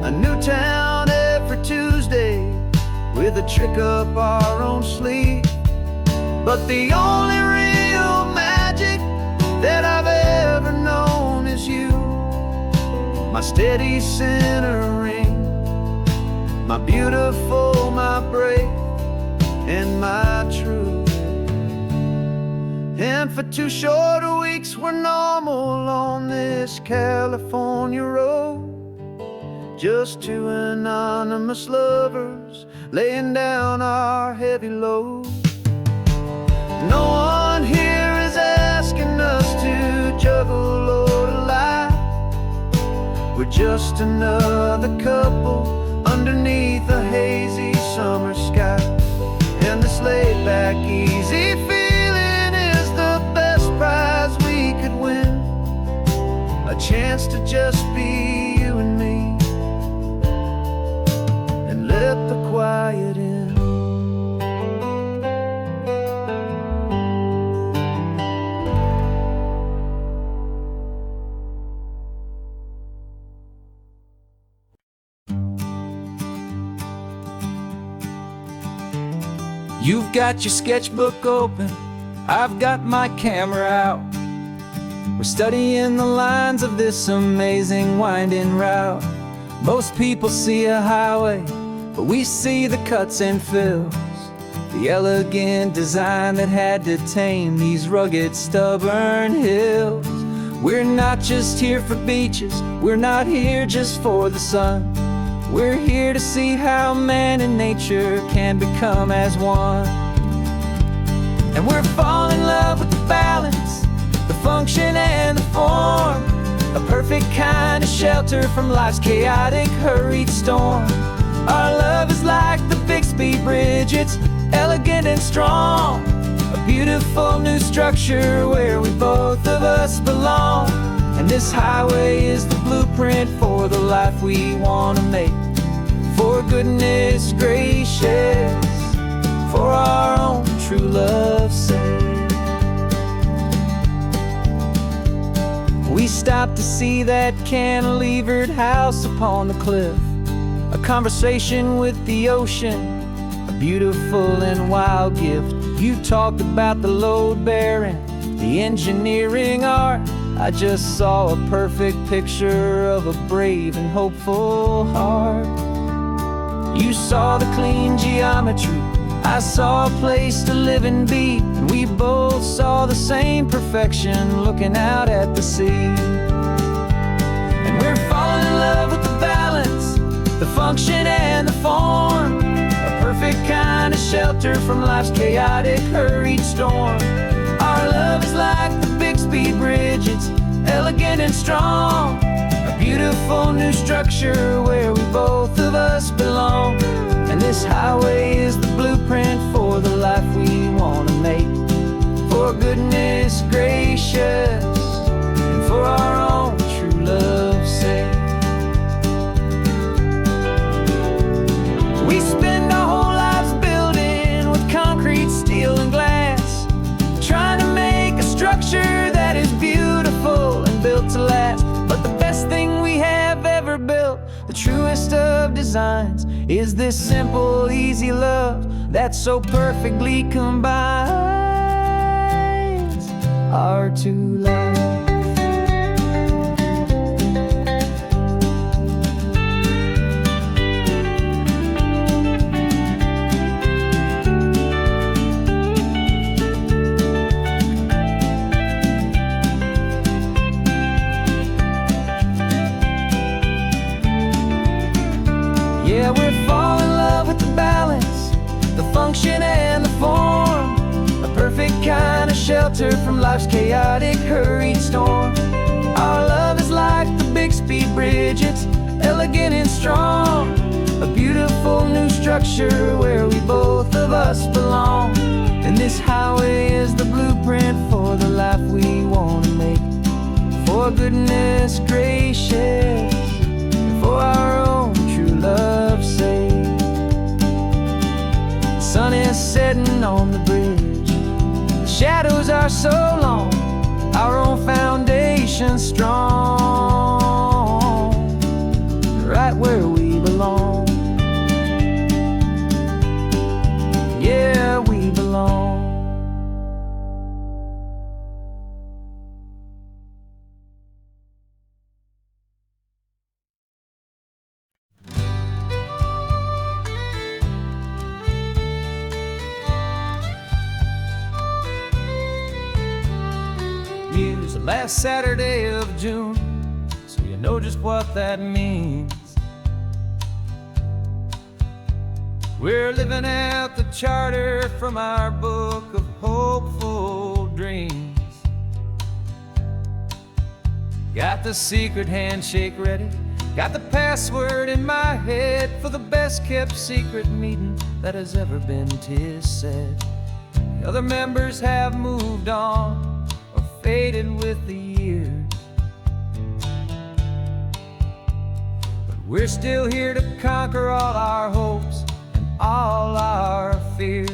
A new town every Tuesday with a trick up our own sleeve. But the only real magic that I've ever known is you, my steady centering, my beautiful, my brave, and my true. And for 2 short weeks we're normal on this California road, just two anonymous lovers laying down our heavy load. No one here is asking us to juggle or to lie. We're just another couple underneath a hazy summer sky. And this laid-back, easy feeling is the best prize we could win, a chance to just be you and me, and let the quiet in. You've got your sketchbook open, I've got my camera out. We're studying the lines of this amazing winding route. Most people see a highway, but we see the cuts and fills, the elegant design that had to tame these rugged, stubborn hills. We're not just here for beaches, we're not here just for the sun. We're here to see how man and nature can become as one. And we're falling in love with the balance, the function and the form, a perfect kind of shelter from life's chaotic, hurried storm. Our love is like the Bixby Bridge, it's elegant and strong, a beautiful new structure where we both of us belong. And this highway is the blueprint for the life we want to make, for goodness gracious, for our own true love's sake. We stopped to see that cantilevered house upon the cliff, a conversation with the ocean, a beautiful and wild gift. You talked about the load bearing, the engineering art. I just saw a perfect picture of a brave and hopeful heart. You saw the clean geometry, I saw a place to live and be, and we both saw the same perfection looking out at the sea. And we're falling in love with the balance, the function and the form, a perfect kind of shelter from life's chaotic, hurried storm. Our love is like the Bixby Bridge, it's elegant and strong, a beautiful new structure where we both of us belong. truest of designs is this simple, easy love that so perfectly combines our two lives. Yeah, we're falling in love with the balance, the function and the form, a perfect kind of shelter from life's chaotic, hurried storm. Our love is like the big speed bridge, it's elegant and strong, a beautiful new structure where we both of us belong. And this highway is the blueprint for the life we want to make. For goodness gracious, for our own true love's sake. The sun is setting on the bridge, the shadows are so long, our own foundation strong, right where we belong. Yeah, we belong. Muse, the last Saturday of June, so you know just what that means. We're living out the charter from our book of hopeful dreams. Got the secret handshake ready, got the password in my head for the best kept secret meeting that has ever been, 'tis said. The other members have moved on, faded with the years, but we're still here to conquer all our hopes and all our fears.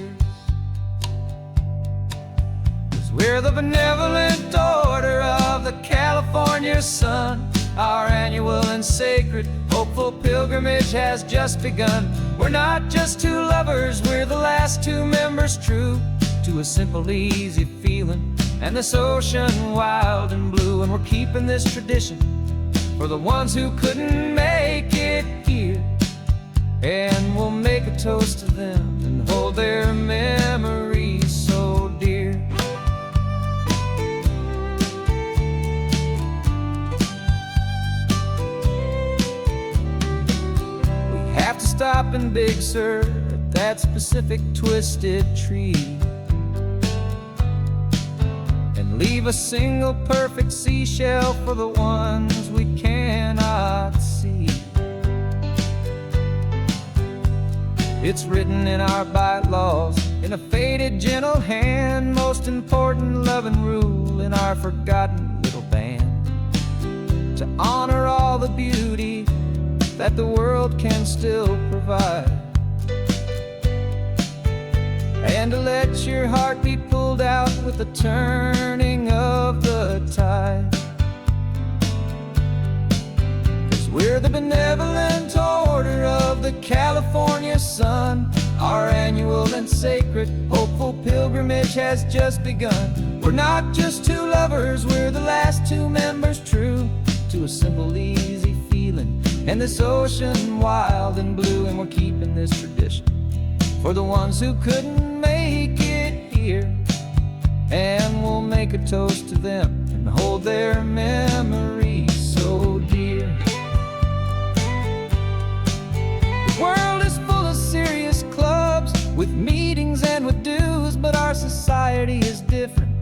'Cause we're the benevolent order of the California sun. Our annual and sacred hopeful pilgrimage has just begun. We're not just two lovers, we're the last two members true to a simple, easy feeling and this ocean wild and blue. And we're keeping this tradition for the ones who couldn't make it here, and we'll make a toast to them and hold their memories so dear. We have to stop in Big Sur at that specific twisted tree, leave a single perfect seashell for the ones we cannot see. It's written in our bylaws, in a faded gentle hand, most important love and rule in our forgotten little band, to honor all the beauty that the world can still provide, and to let your heart be pulled out with the turning of the tide. 'Cause we're the benevolent order of the California sun. Our annual and sacred hopeful pilgrimage has just begun. We're not just two lovers, we're the last two members true to a simple, easy feeling and this ocean wild and blue. And we're keeping this tradition for the ones who couldn't make it here, and we'll make a toast to them and hold their memories so dear. The world is full of serious clubs with meetings and with dues, but our society is different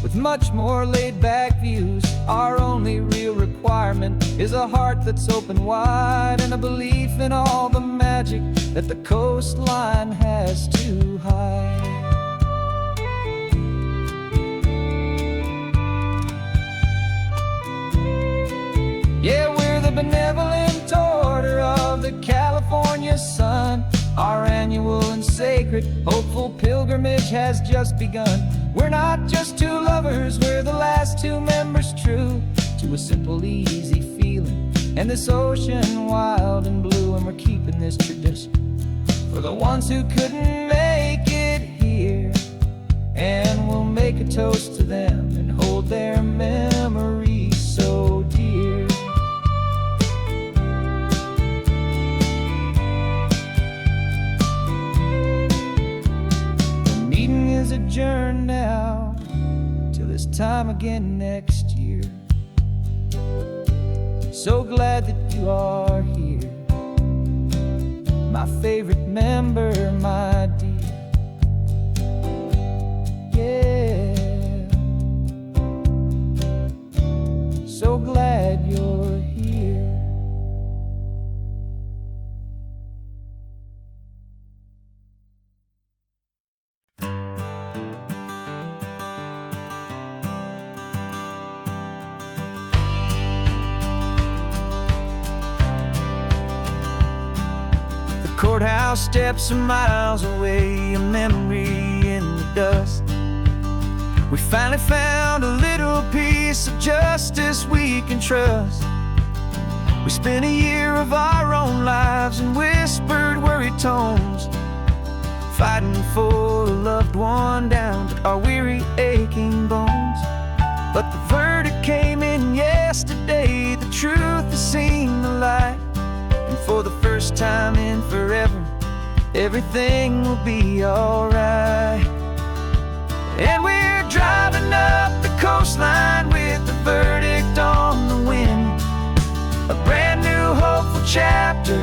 with much more laid-back views. Our only real requirement is a heart that's open wide and a belief in all the magic that the coastline has to hide. Yeah, we're the benevolent order of the California sun. Our annual and sacred hopeful pilgrimage has just begun. We're not just two lovers, we're the last two members true to a simple, easy feeling and this ocean wild and blue. And we're keeping this tradition for the ones who couldn't make it here. And we'll make a toast to them and hold their memories so dear. The meeting is adjourned now till this time again next year. So glad that you are here, my favorite member, my dear. Yeah, so glad you're here. Courthouse steps are miles away, a memory in the dust. We finally found a little piece of justice we can trust. We spent a year of our own lives in whispered, worried tones, fighting for a loved one down to our weary, aching bones. But the verdict came in yesterday, the truth has seen the light. And for the first time in forever, everything will be alright. And we're driving up the coastline with the verdict on the wind. A brand new hopeful chapter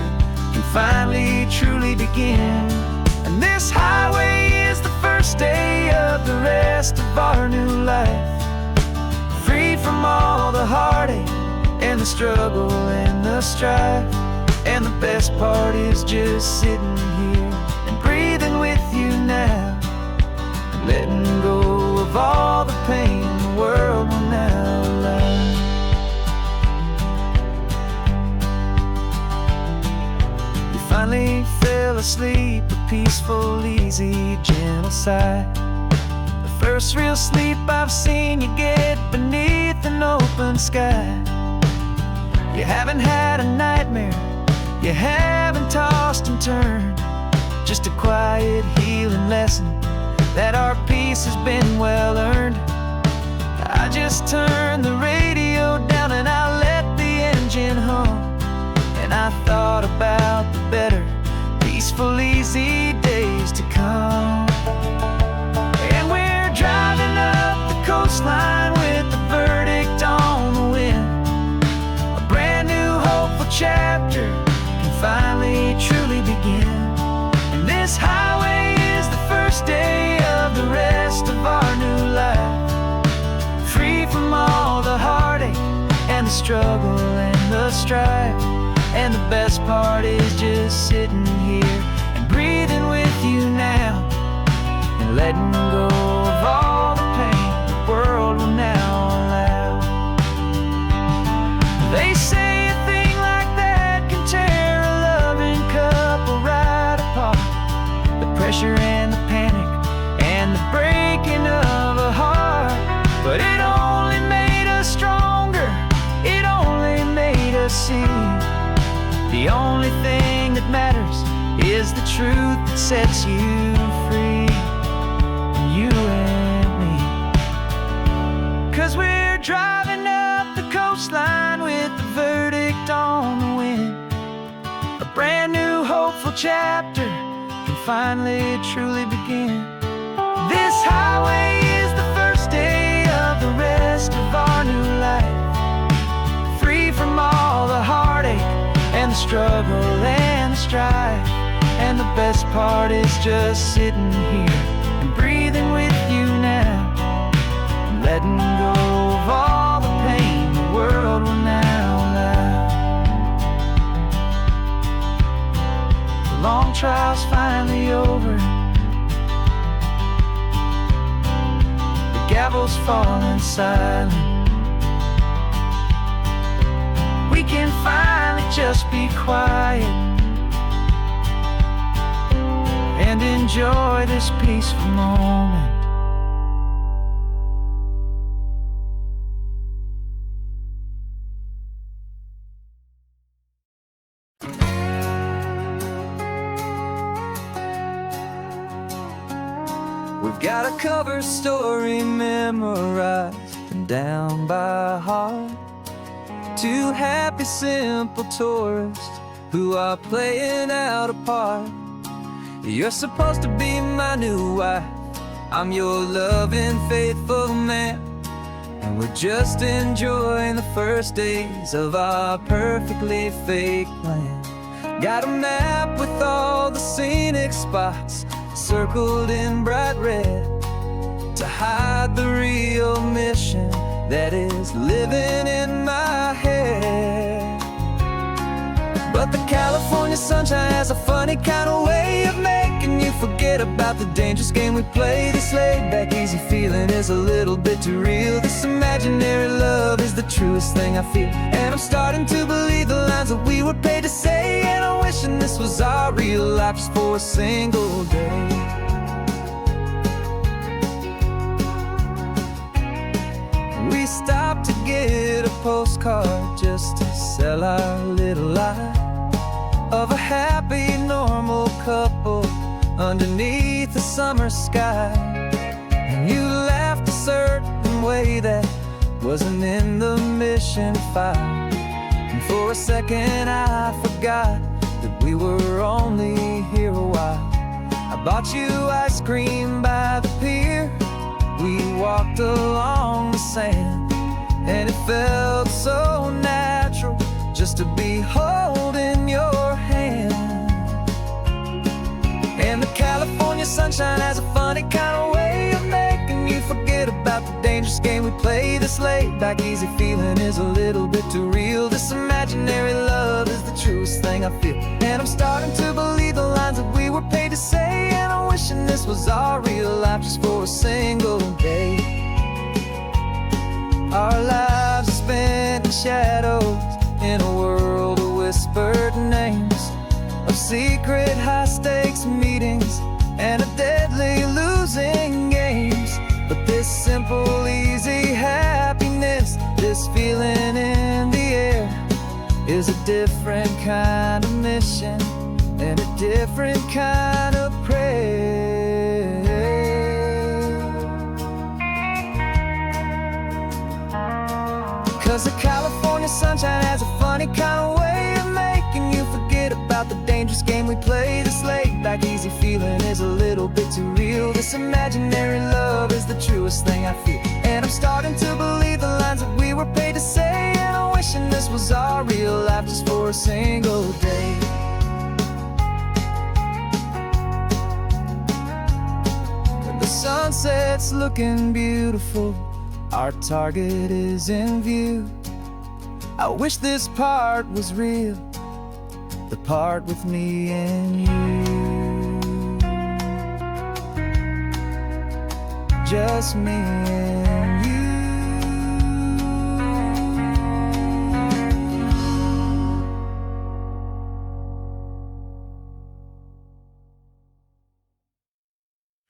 can finally truly begin. And this highway is the first day of the rest of our new life, free from all the heartache and the struggle and the strife. And the best part is just sitting here and breathing with you now, letting go of all the pain the world will now allow. We finally fell asleep, a peaceful, easy, gentle sigh. The first real sleep I've seen you get beneath an open sky. You haven't had a nightmare, you haven't tossed and turned, just a quiet healing lesson that our peace has been well earned. I just turned the radio down and I let the engine hum, and I thought about the better, peaceful, easy days to come. And we're driving up the coastline with the verdict on the wind. A brand new hopeful chapter finally truly begin. And this highway is the first day of the rest of our new life, free from all the heartache and the struggle and the strife. And the best part is just sitting here and breathing with you now, and letting go of all the pain the world will now allow. They say pressure and the panic and the breaking of a heart, but it only made us stronger, it only made us see the only thing that matters is the truth that sets you free, you and me. 'Cause we're driving up the coastline with the verdict on the wind. A brand new hopeful chapter can finally truly begin. This highway is the first day of the rest of our new life, free from all the heartache and the struggle and the strife. And the best part is just sitting here and breathing with you now, and letting go of all the pain the world will now allow. The long trial's finally over, the gavel's falling silent. We can finally just be quiet and enjoy this peaceful moment. We've got a cover story memorized and down by heart. Two happy, simple tourists who are playing out a part. You're supposed to be my new wife, I'm your loving, faithful man, and we're just enjoying the first days of our perfectly fake plan. Got a map with all the scenic spots circled in bright red to hide the real mission that is living in my head. But the California sunshine has a funny kind of way of making you forget about the dangerous game we play. This laid-back, easy feeling is a little bit too real. This imaginary love is the truest thing I feel, and I'm starting to believe the lines that we were paid to say. And I'm wishing this was our real life just for a single day. We stopped to get a postcard just to sell our little lie of a happy, normal couple underneath the summer sky. And you laughed a certain way that wasn't in the mission file, and for a second I forgot that we were only here a while. I bought you ice cream by the pier, we walked along the sand, and it felt so natural just to be holding your hand. And the California sunshine has a funny kind of way of making you forget about the dangerous game we play. This laid-back, easy feeling is a little bit too real. This imaginary love is the truest thing I feel, and I'm starting to believe the lines that we were paid to say. And I'm wishing this was our real life just for a single day. Our lives are spent in shadows, in a world of whispered names, of secret high-stakes meetings and of deadly losing games. But this simple, easy happiness, this feeling in the air, is a different kind of mission and a different kind of prayer. 'Cause the California sunshine has a funny kind of way of making you forget about the dangerous game we play. This laid-back, easy feeling is a little bit too real. This imaginary love is the truest thing I feel, and I'm starting to believe the lines that we were paid to say. And I'm wishing this was our real life just for a single day. When the sunset's looking beautiful, our target is in view. I wish this part was real, the part with me and you, just me and you.